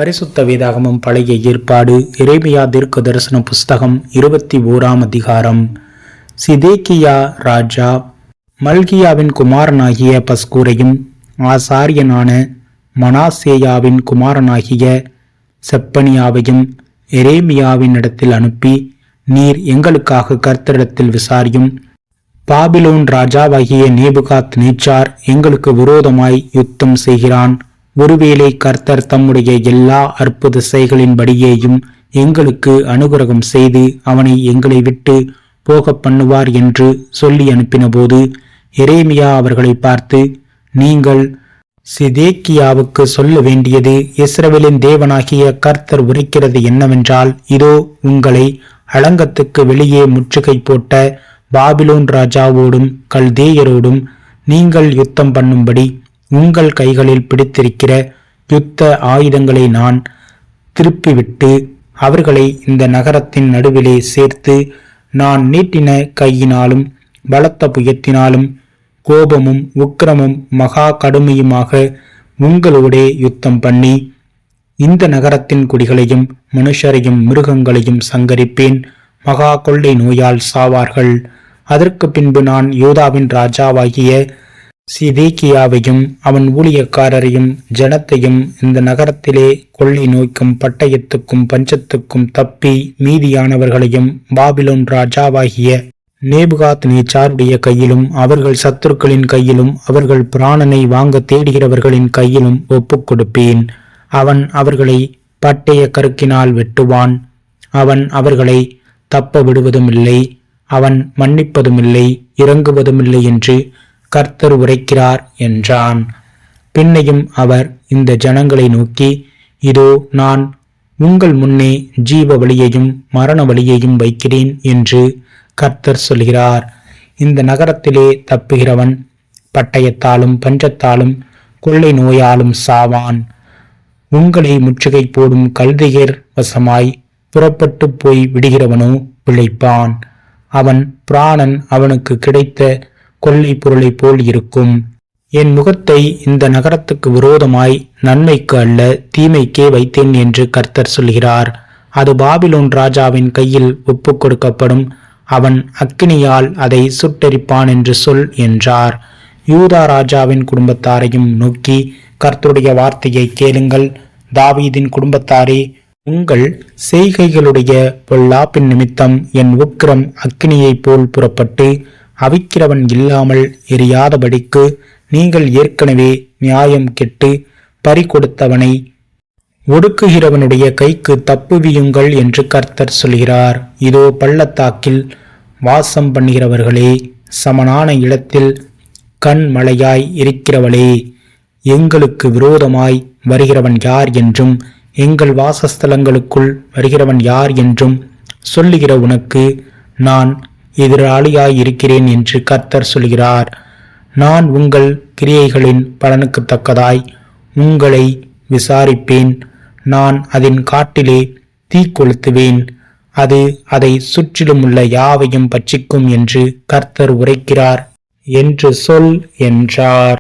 பரிசுத்த வேதாகமம் பழைய ஏற்பாடு எரேமியா தீர்க்க தரிசன புஸ்தகம் 21ஆம் அதிகாரம். சிதேக்கியா ராஜா மல்கியாவின் குமாரனாகிய பஸ்கூரையும் ஆசாரியனான மனாசேயாவின் குமாரனாகிய செப்பனியாவையும் எரேமியாவின் இடத்தில் அனுப்பி, நீர் எங்களுக்காக கர்த்தரிடத்தில் விசாரியும். பாபிலோன் ராஜாவாகிய நேபுகாத் நேச்சார் எங்களுக்கு விரோதமாய் யுத்தம் செய்கிறான். ஒருவேளை கர்த்தர் தம்முடைய எல்லா அற்புத செயல்களின்படியேயும் எங்களுக்கு அனுகிரகம் செய்து அவனை எங்களை விட்டு போக பண்ணுவார் என்று சொல்லி அனுப்பினபோது, எரேமியா அவர்களை பார்த்து, நீங்கள் சிதேக்கியாவுக்கு சொல்ல வேண்டியது, இஸ்ரவேலின் தேவனாகிய கர்த்தர் உரைக்கிறது என்னவென்றால், இதோ உங்களை அலங்கத்துக்கு வெளியே முற்றுகை போட்ட பாபிலோன் ராஜாவோடும் கல்தேயரோடும் நீங்கள் யுத்தம் பண்ணும்படி உங்கள் கைகளில் பிடித்திருக்கிற யுத்த ஆயுதங்களை நான் திருப்பிவிட்டு அவர்களை இந்த நகரத்தின் நடுவிலே சேர்த்து, நான் நீட்டின கையினாலும் பலத்த புயத்தினாலும் கோபமும் உக்கிரமும் மகா கடுமையுமாக உங்களோடே யுத்தம் பண்ணி இந்த நகரத்தின் குடிகளையும் மனுஷரையும் மிருகங்களையும் சங்கரிப்பேன். மகா கொள்ளை நோயால் சாவார்கள். அதற்கு பின்பு நான் யூதாவின் ராஜாவாகிய சிதேக்கியாவையும் அவன் ஊழியக்காரரையும் ஜனத்தையும் இந்த நகரத்திலே கொள்ளை நோய்க்கும் பட்டயத்துக்கும் பஞ்சத்துக்கும் தப்பி மீதியானவர்களையும் பாபிலோன் ராஜாவாகிய நேபுகாத் நேச்சாருடைய கையிலும் அவர்கள் சத்துருக்களின் கையிலும் அவர்கள் பிராணனை வாங்க தேடுகிறவர்களின் கையிலும் ஒப்புக் கொடுப்பேன். அவன் அவர்களை பட்டய கருக்கினால் வெட்டுவான். அவன் அவர்களை தப்ப விடுவதுமில்லை, அவன் மன்னிப்பதுமில்லை, இறங்குவதுமில்லை என்று கர்த்தர் உரைக்கிறார் என்றான். பின்னையும் அவர் இந்த ஜனங்களை நோக்கி, இதோ நான் உங்கள் முன்னே ஜீவ வழியையும் மரண வழியையும் வைக்கிறேன் என்று கர்த்தர் சொல்கிறார். இந்த நகரத்திலே தப்புகிறவன் பட்டயத்தாலும் பஞ்சத்தாலும் கொள்ளை நோயாலும் சாவான். உங்களை முற்றுகை போடும் கல்தையர் வசமாய் புறப்பட்டு போய் விடுகிறவனோ பிழைப்பான். அவன் பிராணன் அவனுக்கு கிடைத்த கொள்ளை பொருளை போல் இருக்கும். என் முகத்தை இந்த நகரத்துக்கு விரோதமாய் நன்மைக்கு அல்ல தீமைக்கே வைத்தேன் என்று கர்த்தர் சொல்கிறார். அது பாபிலோன் ராஜாவின் கையில் ஒப்புக் கொடுக்கப்படும். அவன் அக்கினியால் அதை சுட்டெரிப்பான் என்று சொல் என்றார். யூதா ராஜாவின் குடும்பத்தாரையும் நோக்கி, கர்த்தருடைய வார்த்தையை கேளுங்கள். தாவீதின் குடும்பத்தாரே, உங்கள் செய்கைகளுடைய பொல்லாப்பின் நிமித்தம் என் உக்கிரம் அக்கினியைப் போல் புறப்பட்டு அவிக்கிறவன் இல்லாமல் எரியாதபடிக்கு நீங்கள் ஏற்கனவே நியாயம் கெட்டு பறி கொடுத்தவனை ஒடுக்குகிறவனுடைய கைக்கு தப்புவியுங்கள் என்று கர்த்தர் சொல்கிறார். இதோ பள்ளத்தாக்கில் வாசம் பண்ணுகிறவர்களே, சமனான இடத்தில் கண்மலையாய் இருக்கிறவளே, எங்களுக்கு விரோதமாய் வருகிறவன் யார் என்றும் எங்கள் வாசஸ்தலங்களுக்குள் வருகிறவன் யார் என்றும் சொல்லுகிற உனக்கு நான் எதிராளியாய் இருக்கிறேன் என்று கர்த்தர் சொல்கிறார். நான் உங்கள் கிரியைகளின் பலனுக்கு தக்கதாய் உங்களை விசாரிப்பேன். நான் அதன் காட்டிலே தீ கொளுத்துவேன், அது அதை சுற்றிலும் உள்ள யாவையும் பட்சிக்கும் என்று கர்த்தர் உரைக்கிறார் என்று சொல் என்றார்.